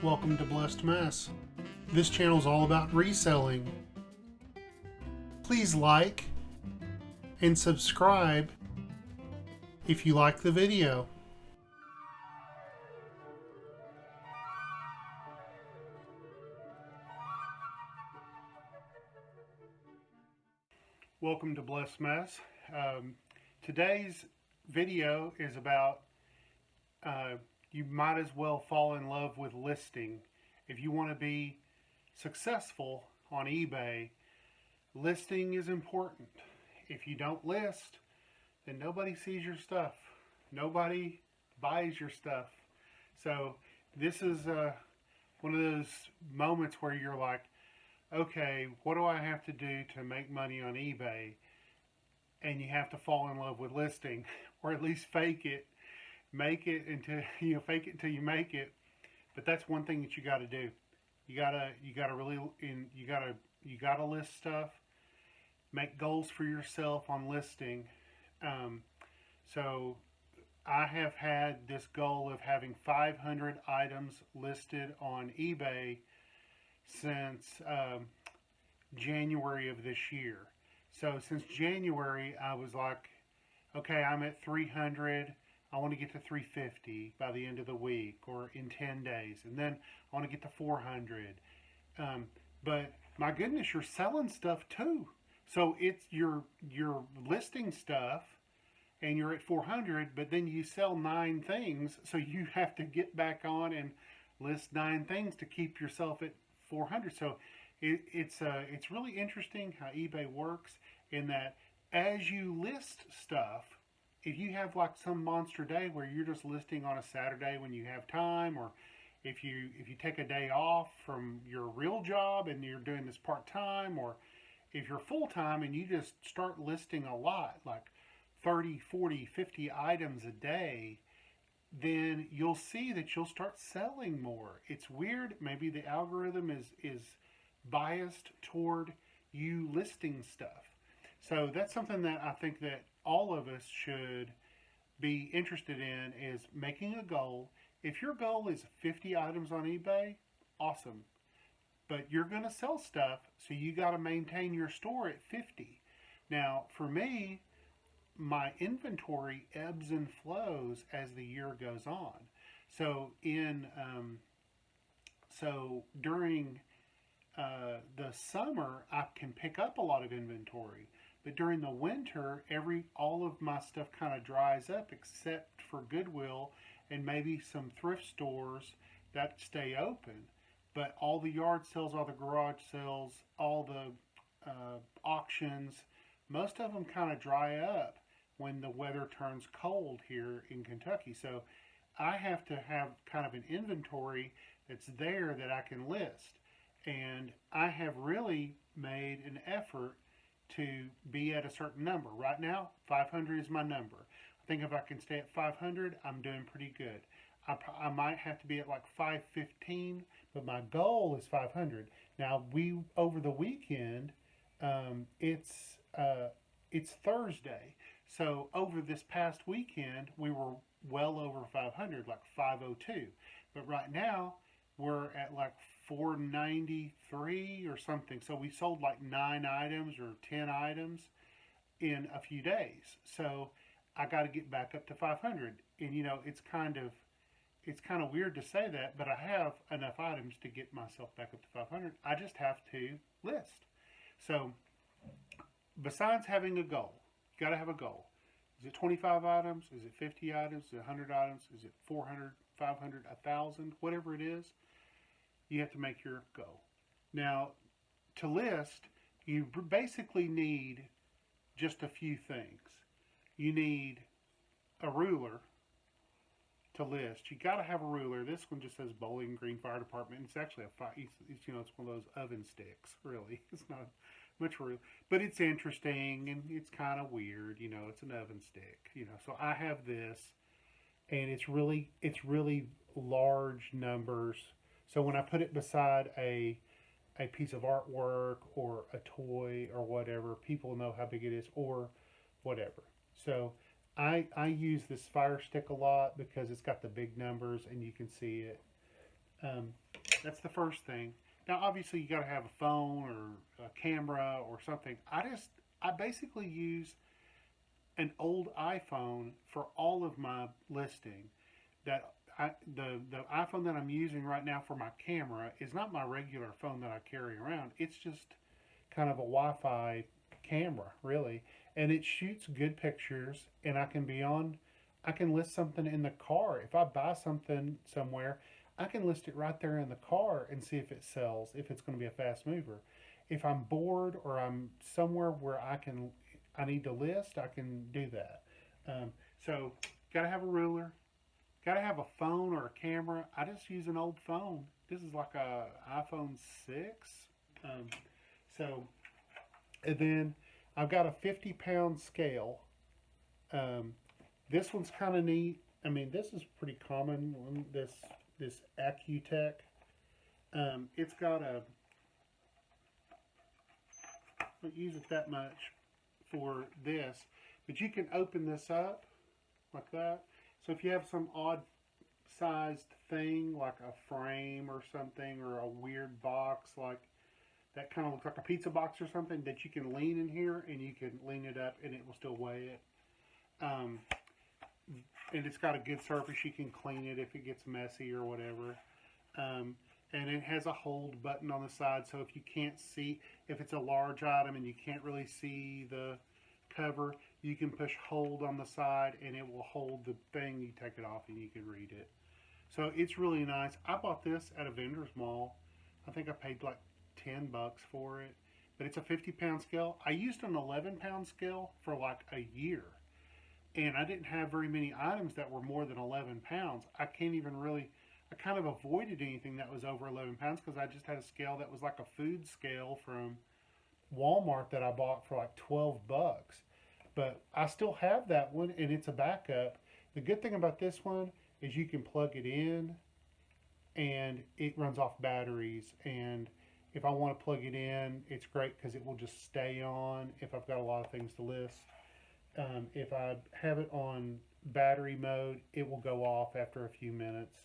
Welcome to Blessed Mess. This channel is all about reselling. Please like and subscribe if you like the video. Welcome to Blessed Mess. Today's video is about you might as well fall in love with listing. If you want to be successful on eBay, listing is important. If you don't list, then nobody sees your stuff. Nobody buys your stuff. So this is one of those moments where you're like, okay, what do I have to do to make money on eBay? And you have to fall in love with listing, or at least fake it. Make it until fake it until you make it. But that's one thing that you got to do. You gotta list stuff. Make goals for yourself on listing. So I have had this goal of having 500 items listed on eBay since January of this year. So since January, I was like, okay, I'm at 300. I want to get to 350 by the end of the week or in 10 days. And then I want to get to 400. But my goodness, you're selling stuff too. So it's you're listing stuff and you're at 400, but then you sell 9 things. So you have to get back on and list 9 things to keep yourself at 400. So it's really interesting how eBay works in that as you list stuff, if you have like some monster day where you're just listing on a Saturday when you have time, or if you take a day off from your real job and you're doing this part-time, or if you're full-time and you just start listing a lot, like 30, 40, 50 items a day, then you'll see that you'll start selling more. It's weird. Maybe the algorithm is biased toward you listing stuff. So that's something that I think that all of us should be interested in, is making a goal. If your goal is 50 items on eBay, awesome. But you're going to sell stuff, so you got to maintain your store at 50. Now, for me, my inventory ebbs and flows as the year goes on. So during the summer, I can pick up a lot of inventory. But during the winter, all of my stuff kind of dries up except for Goodwill and maybe some thrift stores that stay open. But all the yard sales, all the garage sales, all the auctions, most of them kind of dry up when the weather turns cold here in Kentucky. So I have to have kind of an inventory that's there that I can list. And I have really made an effort to be at a certain number. Right now, 500 is my number. I think if I can stay at 500, I'm doing pretty good. I might have to be at like 515, but my goal is 500. Now, over the weekend, it's Thursday. So over this past weekend, we were well over 500, like 502. But right now, we're at like 493 or something. So we sold like 9 items or 10 items in a few days. So I got to get back up to 500. And it's kind of weird to say that, but I have enough items to get myself back up to 500. I just have to list. So besides having a goal, you got to have a goal. Is it 25 items? Is it 50 items? Is it 100 items? Is it 400, 500, 1,000? Whatever it is, you have to make your goal. Now, to list, you basically need just a few things. You need a ruler to list. You got to have a ruler. This one just says Bowling Green Fire Department. It's actually it's one of those oven sticks. Really, it's not much ruler, but it's interesting and it's kind of weird. It's an oven stick. So I have this, and it's really large numbers. So when I put it beside a piece of artwork or a toy or whatever, people know how big it is or whatever. So I use this Fire Stick a lot because it's got the big numbers and you can see it. Um, that's the first thing. Now, obviously, you got to have a phone or a camera or something. I basically use an old iPhone for all of my listing. The iPhone that I'm using right now for my camera is not my regular phone that I carry around. It's just kind of a Wi-Fi camera, really, and it shoots good pictures. And I can list something in the car. If I buy something somewhere, I can list it right there in the car and see if it sells, if it's going to be a fast mover. If I'm bored or I'm somewhere where I need to list, I can do that. So, got to have a ruler, got to have a phone or a camera. I just use an old phone. This is like a iPhone 6. Um, so, and then I've got a 50-pound scale. Um, this one's kind of neat. I mean, this is pretty common. This Accutech. It's got a. I don't use it that much for this, but you can open this up like that. So if you have some odd sized thing like a frame or something, or a weird box like that kind of looks like a pizza box or something, that you can lean in here and you can lean it up and it will still weigh it. Um, and it's got a good surface. You can clean it if it gets messy or whatever. Um, and it has a hold button on the side, so if you can't see, if it's a large item and you can't really see the cover, you can push hold on the side and it will hold the thing. You take it off and you can read it. So it's really nice. I bought this at a vendor's mall. I think I paid like $10 for it, but it's a 50-pound scale. I used an 11-pound scale for like a year, and I didn't have very many items that were more than 11 pounds. I can't even really, I kind of avoided anything that was over 11 pounds because I just had a scale that was like a food scale from Walmart that I bought for like $12. But I still have that one, and it's a backup. The good thing about this one is you can plug it in and it runs off batteries. And if I want to plug it in, it's great because it will just stay on if I've got a lot of things to list. If I have it on battery mode, it will go off after a few minutes,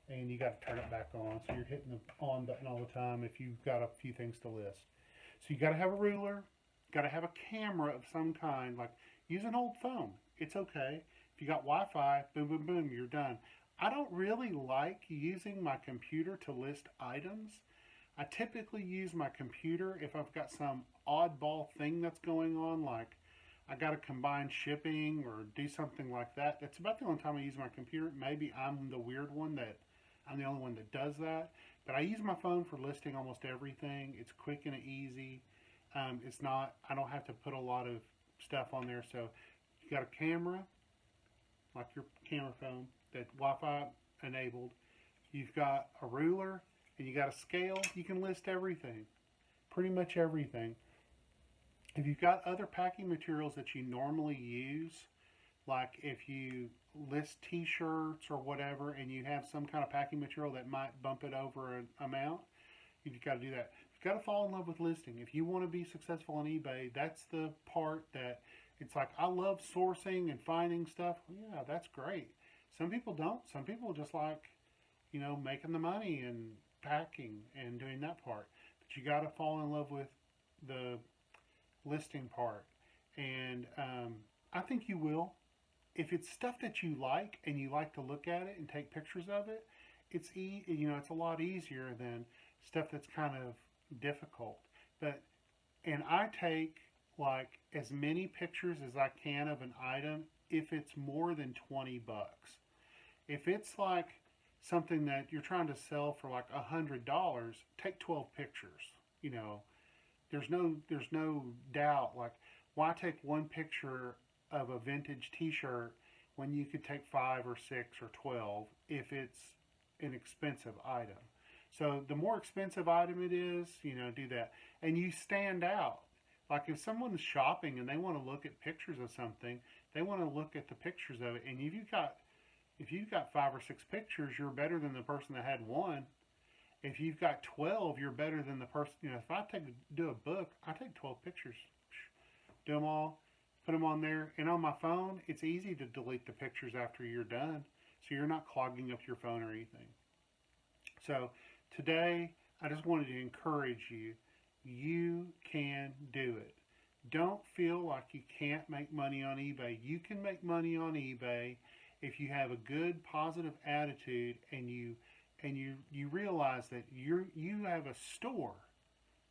and you got to turn it back on. So you're hitting the on button all the time if you've got a few things to list. So you got to have a ruler, got to have a camera of some kind. Like, use an old phone. It's okay. If you got Wi-Fi, boom, boom, boom, you're done. I don't really like using my computer to list items. I typically use my computer if I've got some oddball thing that's going on, like I got to combine shipping or do something like that. That's about the only time I use my computer. Maybe I'm the weird one that I'm the only one that does that. But I use my phone for listing almost everything. It's quick and easy. It's not, I don't have to put a lot of stuff on there. So you got a camera, like your camera phone, that's Wi-Fi enabled. You've got a ruler and you got a scale. You can list everything, pretty much everything. If you've got other packing materials that you normally use, like if you list t-shirts or whatever and you have some kind of packing material that might bump it over an amount, you've got to do that. You've got to fall in love with listing. If you want to be successful on eBay, that's the part that it's like, I love sourcing and finding stuff. Well, yeah, that's great. Some people don't. Some people just like, making the money and packing and doing that part. But you got to fall in love with the listing part. And I think you will. If it's stuff that you like and you like to look at it and take pictures of it, it's it's a lot easier than stuff that's kind of difficult. But and I take like as many pictures as I can of an item if it's more than $20. If it's like something that you're trying to sell for like $100, take 12 pictures. There's no doubt. Like, why take one picture of a vintage T-shirt when you could take 5 or 6 or 12 if it's an expensive item? So the more expensive item it is, do that, and you stand out. Like if someone's shopping and they want to look at pictures of something, they want to look at the pictures of it. And if you've got 5 or 6 pictures, you're better than the person that had one. If you've got 12, you're better than the person. If I do a book, I take 12 pictures, do them all, put them on there. And on my phone, it's easy to delete the pictures after you're done, so you're not clogging up your phone or anything. So today, I just wanted to encourage you. You can do it. Don't feel like you can't make money on eBay. You can make money on eBay if you have a good positive attitude and you realize that you have a store.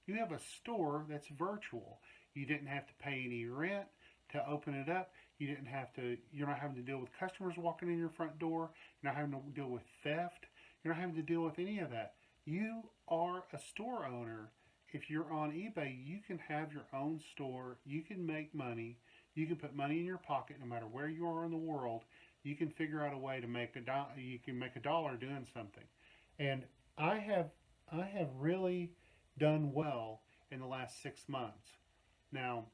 You have a store that's virtual. You didn't have to pay any rent to open it up. You're not having to deal with customers walking in your front door. You're not having to deal with theft. You're not having to deal with any of that. You are a store owner. If you're on eBay, you can have your own store. You can make money. You can put money in your pocket no matter where you are in the world. You can figure out a way to make you can make a dollar doing something. And I have I have really done well in the last 6 months. Now,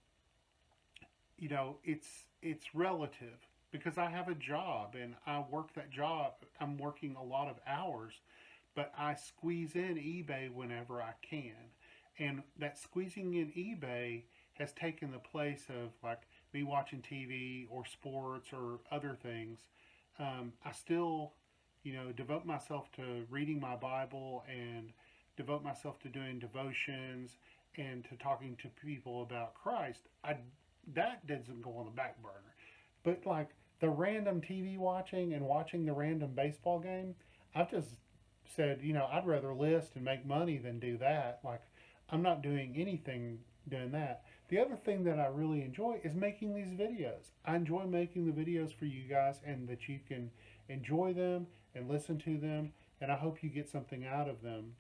it's relative because I have a job and I work that job. I'm working a lot of hours, but I squeeze in eBay whenever I can. And that squeezing in eBay has taken the place of like me watching TV or sports or other things. I still, devote myself to reading my Bible and devote myself to doing devotions and to talking to people about Christ. That doesn't go on the back burner. But like the random TV watching and watching the random baseball game, I've just said, I'd rather list and make money than do that. Like I'm not doing anything doing that. The other thing that I really enjoy is making these videos. I enjoy making the videos for you guys and that you can enjoy them and listen to them, and I hope you get something out of them.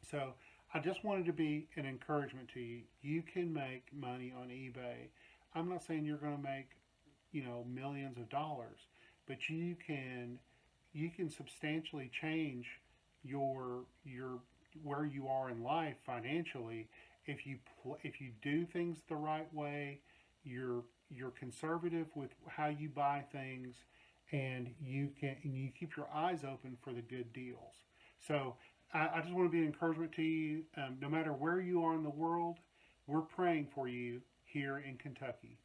So I just wanted to be an encouragement to you. You can make money on eBay. I'm not saying you're going to make, millions of dollars, but you can substantially change your where you are in life financially if you do things the right way. You're conservative with how you buy things, and you keep your eyes open for the good deals. So I just want to be an encouragement to you. No matter where you are in the world, we're praying for you here in Kentucky.